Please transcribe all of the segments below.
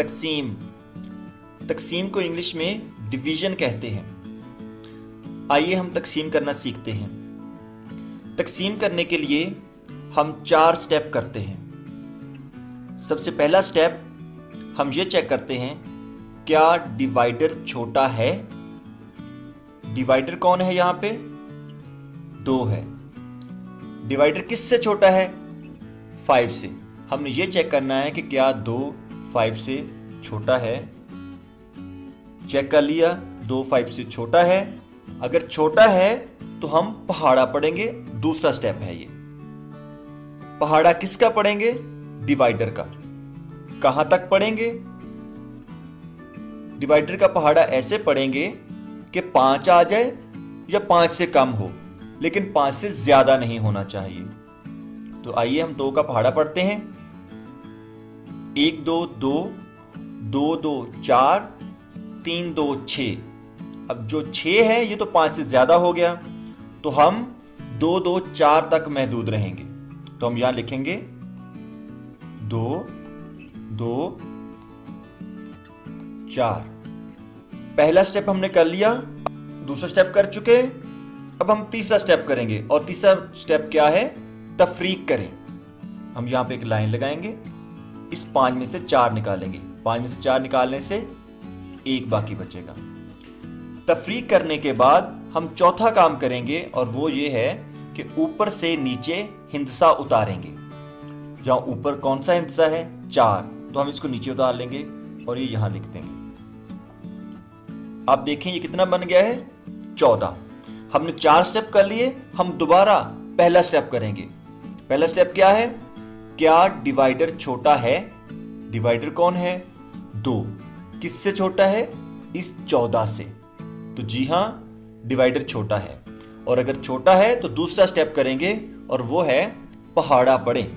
तकसीम। तकसीम को इंग्लिश में डिवीजन कहते हैं। आइए हम तकसीम करना सीखते हैं। तकसीम करने के लिए हम 4 स्टेप करते हैं। सबसे पहला स्टेप हम ये चेक करते हैं क्या डिवाइडर छोटा है। डिवाइडर कौन है? यहाँ पे 2 है। डिवाइडर किससे छोटा है? 5 से। हमने ये चेक करना है कि क्या 2 5 से छोटा है। चेक कर लिया, 2 5 से छोटा है। अगर छोटा है तो हम पहाड़ा पढ़ेंगे। दूसरा स्टेप है ये। पहाड़ा किसका पढ़ेंगे? डिवाइडर का। कहां तक पढ़ेंगे? डिवाइडर का पहाड़ा ऐसे पढ़ेंगे कि 5 आ जाए या 5 से कम हो, लेकिन 5 से ज्यादा नहीं होना चाहिए। तो आइए हम 2 का पहाड़ा पढ़ते हैं। 1 2 2 2 2 4 3 2 6। अब जो 6 है ये तो 5 से ज्यादा हो गया, तो हम 2 2 4 तक महदूद रहेंगे। तो हम यहां लिखेंगे 2 2 4। पहला स्टेप हमने कर लिया, दूसरा स्टेप कर चुके। अब हम तीसरा स्टेप करेंगे, और तीसरा स्टेप क्या है? तफरीक करें। हम यहां पे एक लाइन लगाएंगे, इस 5 में से 4 निकालेंगे। 5 में से 4 निकालने से 1 बाकी बचेगा। तफरीक करने के बाद हम चौथा काम करेंगे, और वो ये है कि ऊपर से नीचे हिंसा उतारेंगे। जहां ऊपर कौन सा हिंसा है? 4, तो हम इसको नीचे उतार लेंगे और ये यहां लिख देंगे। आप देखें ये कितना बन गया है? 14। हमने 4 स्टेप कर लिए, हम दोबारा पहला स्टेप करेंगे। पहला स्टेप क्या है? क्या डिवाइडर छोटा है? डिवाइडर कौन है? 2। किससे छोटा है? इस 14 से। तो जी हां, डिवाइडर छोटा है। और अगर छोटा है तो दूसरा स्टेप करेंगे, और वो है पहाड़ा पढ़ें।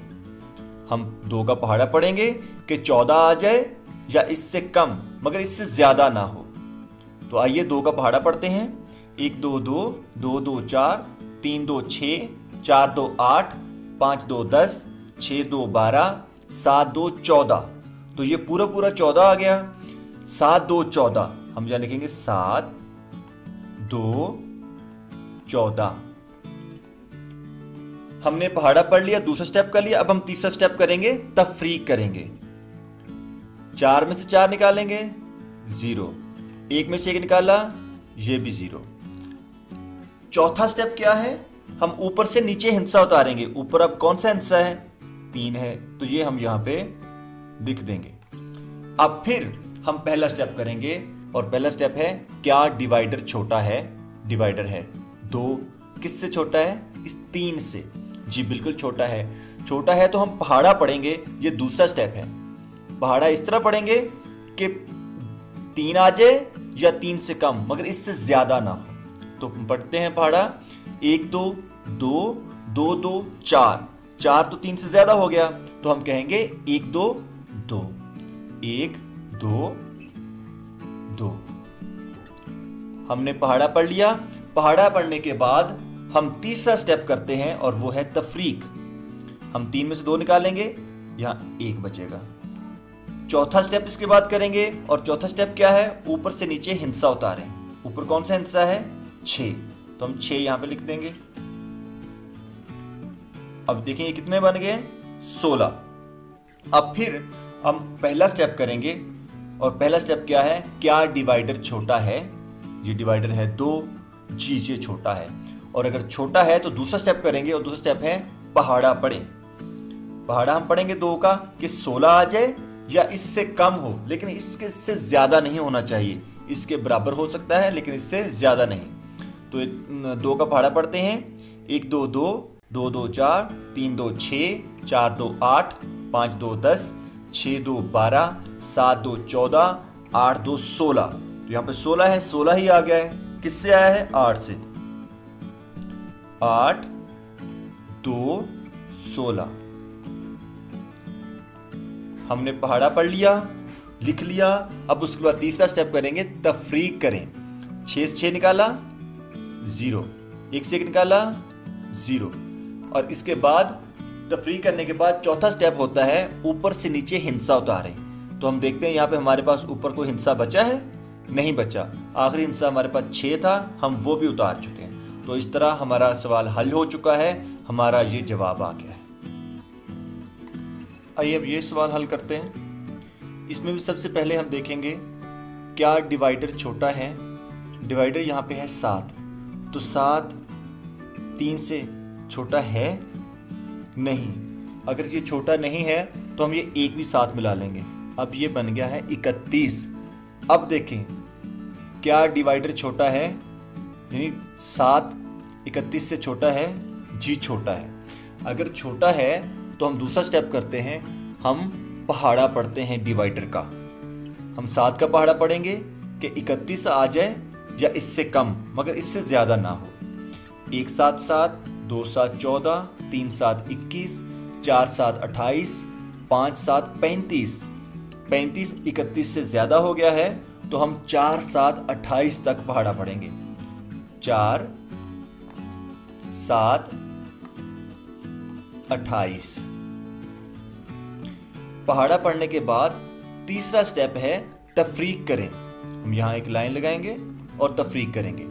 हम 2 का पहाड़ा पढ़ेंगे कि 14 आ जाए या इससे कम, मगर इससे ज्यादा ना हो। तो आइए 2 का पहाड़ा पढ़ते हैं। 1 2 2 2 2 4 3 2 6 4 2 8 5 2 10 6 2 12 7 2 14। तो ये पूरा 14 आ गया। 7 2 14 हम यहां लिखेंगे 7 2 14। हमने पहाड़ा पढ़ लिया, दूसरा स्टेप कर लिया। अब हम तीसरा स्टेप करेंगे, तफरीक करेंगे। 4 में से 4 निकालेंगे, 0। 1 में से 1 निकाला, ये भी 0। चौथा स्टेप क्या है? हम ऊपर से नीचे हिंसा उतारेंगे। ऊपर अब कौन सा हिंसा है? 3 है, तो ये हम यहां पे लिख देंगे। अब फिर हम पहला स्टेप करेंगे, और पहला स्टेप है क्या डिवाइडर छोटा है? डिवाइडर है 2। किससे छोटा है? इस 3 से। जी बिल्कुल छोटा है। छोटा है तो हम पहाड़ा पढ़ेंगे। ये दूसरा स्टेप है। पहाड़ा इस तरह पढ़ेंगे कि 3 आ जाए या 3 से कम, मगर इससे ज्यादा ना हो। तो पढ़ते हैं पहाड़ा। 1 2 2 2 2 4। 4 तो 3 से ज्यादा हो गया, तो हम कहेंगे 1 2 2 1 2 2। हमने पहाड़ा पढ़ लिया। पहाड़ा पढ़ने के बाद हम तीसरा स्टेप करते हैं, और वो है तफरीक। हम 3 में से 2 निकालेंगे, यहां 1 बचेगा। चौथा स्टेप इसके बाद करेंगे, और चौथा स्टेप क्या है? ऊपर से नीचे हिंसा उतारें। ऊपर कौन सा हिंसा है? 6, तो हम 6 यहां पे लिख देंगे। अब देखें ये कितने बन गए? 16। अब फिर हम पहला स्टेप करेंगे, और पहला स्टेप क्या है? क्या डिवाइडर छोटा है? ये डिवाइडर है 2। जी ये छोटा है। और अगर छोटा है तो दूसरा स्टेप करेंगे, और दूसरा स्टेप है पहाड़ा पढ़ें। पहाड़ा हम पढ़ेंगे 2 का कि 16 आ जाए या इससे कम हो, लेकिन इससे ज्यादा नहीं होना चाहिए। इसके बराबर हो सकता है, लेकिन इससे ज्यादा नहीं। तो 2 का पहाड़ा पढ़ते हैं। 1 2 2 2 2 4 3 2 6 4 2 8 5 2 10 6 2 12 7 2 14 8 2 16। तो यहां पे 16 है, 16 ही आ गया है। किससे आया है? 8 से। 8 2 16। हमने पहाड़ा पढ़ लिया, लिख लिया। अब उसके बाद तीसरा स्टेप करेंगे, तफरीक करें। 6 से 6 निकाला, 0। 1 से 1 निकाला, 0। और इसके बाद तफरीक करने के बाद चौथा स्टेप होता है ऊपर से नीचे हिंसा उतारें। तो हम देखते हैं यहाँ पे हमारे पास ऊपर कोई हिस्सा बचा है, नहीं बचा। आखिरी हिस्सा हमारे पास 6 था, हम वो भी उतार चुके हैं। तो इस तरह हमारा सवाल हल हो चुका है, हमारा ये जवाब आ गया है। आइए अब ये सवाल हल करते हैं। इसमें भी सबसे पहले हम देखेंगे क्या डिवाइडर छोटा है। डिवाइडर यहाँ पे है 7, तो 7 3 से छोटा है नहीं। अगर ये छोटा नहीं है तो हम ये 1 भी साथ मिला लेंगे। अब ये बन गया है 31। अब देखें क्या डिवाइडर छोटा है, यानी 7 31 से छोटा है, जी छोटा है। अगर छोटा है तो हम दूसरा स्टेप करते हैं, हम पहाड़ा पढ़ते हैं डिवाइडर का। हम 7 का पहाड़ा पढ़ेंगे कि 31 आ जाए या इससे कम मगर इससे ज़्यादा ना हो। 1 7 7, 2 7 14, 3 7 21, 4 7 28, 5 7 35। 35 31 से ज़्यादा हो गया है तो हम 4 7 28 तक पहाड़ा पढ़ेंगे। 4 7 28 पहाड़ा पढ़ने के बाद तीसरा स्टेप है तफरीक करें। हम यहाँ एक लाइन लगाएंगे और तफरीक करेंगे।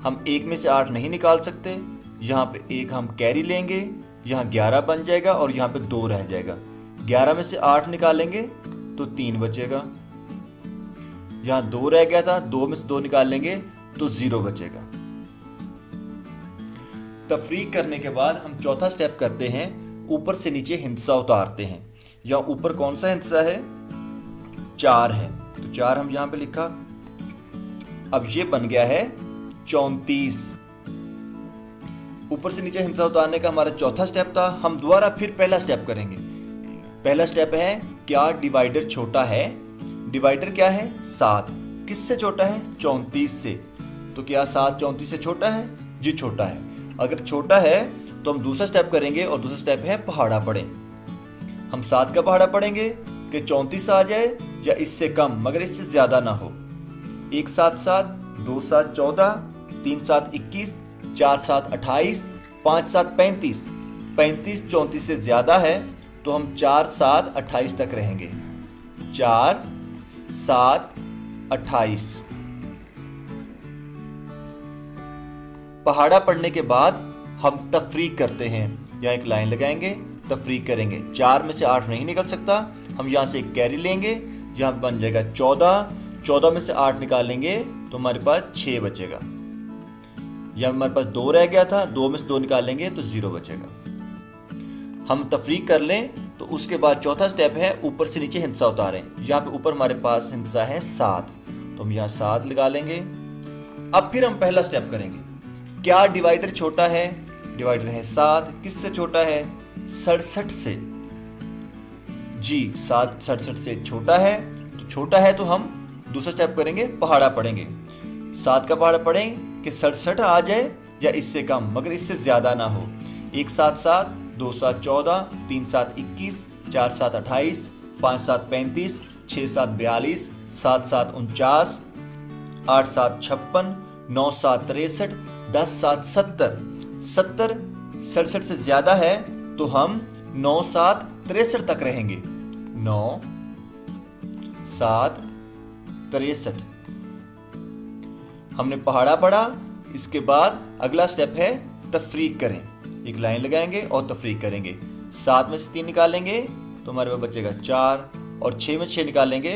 हम 1 में से 8 नहीं निकाल सकते, यहाँ पे 1 हम कैरी लेंगे, यहाँ 11 बन जाएगा और यहाँ पे 2 रह जाएगा। 11 में से 8 निकालेंगे तो 3 बचेगा, यहाँ 2 रह गया था, 2 में से 2 निकाल लेंगे तो 0 बचेगा। तफरीक करने के बाद हम चौथा स्टेप करते हैं, ऊपर से नीचे हिस्सा उतारते हैं। यहाँ ऊपर कौन सा हिस्सा है, 4 है, तो 4 हम यहाँ पे लिखा। अब ये बन गया है 34। ऊपर से नीचे हिस्सा उतारने का हमारा चौथा स्टेप था। हम दोबारा फिर पहला स्टेप करेंगे। पहला स्टेप है क्या डिवाइडर छोटा है। डिवाइडर क्या है, 7। किससे छोटा है, 34 से। तो क्या 7 34 से छोटा है, जी छोटा है। अगर छोटा है तो हम दूसरा स्टेप करेंगे और दूसरा स्टेप है पहाड़ा पढ़ें। हम 7 का पहाड़ा पढ़ेंगे कि 34 आ जाए या इससे कम मगर इससे ज्यादा ना हो। 1 7 7, 2 7 14, 3 7 21, 4 7 28, 5 7 35। 35 34 से ज्यादा है तो हम 4 7 28 तक रहेंगे। 4 7 28 पहाड़ा पढ़ने के बाद हम तफरीक करते हैं। यहाँ एक लाइन लगाएंगे, तफरीक करेंगे। 4 में से 8 नहीं निकल सकता, हम यहाँ से एक कैरी लेंगे, यहाँ बन जाएगा 14। 14 में से 8 निकालेंगे तो हमारे पास 6 बचेगा। यहाँ हमारे पास 2 रह गया था, 2 में से 2 निकालेंगे तो 0 बचेगा। हम तफरीक कर लें तो उसके बाद चौथा स्टेप है ऊपर से नीचे हिस्सा उतारें। यहाँ पे ऊपर हमारे पास हिस्सा है 7, तो हम यहाँ 7 लगा लेंगे। अब फिर हम पहला स्टेप करेंगे, क्या डिवाइडर छोटा है। डिवाइडर है 7, किससे छोटा है, 67 से। जी 7 67 से छोटा है, तो छोटा है तो हम दूसरा स्टेप करेंगे, पहाड़ा पढ़ेंगे। 7 का पहाड़ा पढ़ें कि 67 आ जाए या इससे कम मगर इससे ज्यादा ना हो। 1 7 7, 2 7 14, 3 7 21, 4 7 28, 5 7 35, 6 7 42, 7 7 49, 8 7 56, 9 7 63, 10 7 70। 70 67 से ज्यादा है तो हम 9 7 63 तक रहेंगे। 9 7 63 हमने पहाड़ा पढ़ा। इसके बाद अगला स्टेप है तफरीक करें। एक लाइन लगाएंगे और तफरीक करेंगे। 7 में से 3 निकालेंगे तो हमारे पास बचेगा 4 और 6 में 6 निकालेंगे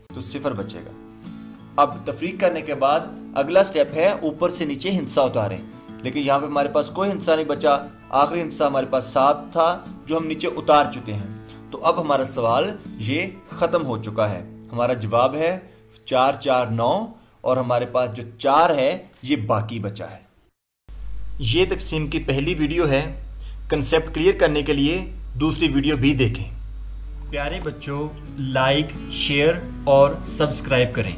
तो 0 बचेगा। अब तफरीक करने के बाद अगला स्टेप है ऊपर से नीचे हिस्सा उतारें, लेकिन यहाँ पे हमारे पास कोई हिस्सा नहीं बचा। आखिरी हिस्सा हमारे पास 7 था जो हम नीचे उतार चुके हैं। तो अब हमारा सवाल ये ख़त्म हो चुका है। हमारा जवाब है 4 4 9 और हमारे पास जो 4 है ये बाकी बचा है। ये तकसीम की पहली वीडियो है। कंसेप्ट क्लियर करने के लिए दूसरी वीडियो भी देखें। प्यारे बच्चों, लाइक शेयर और सब्सक्राइब करें।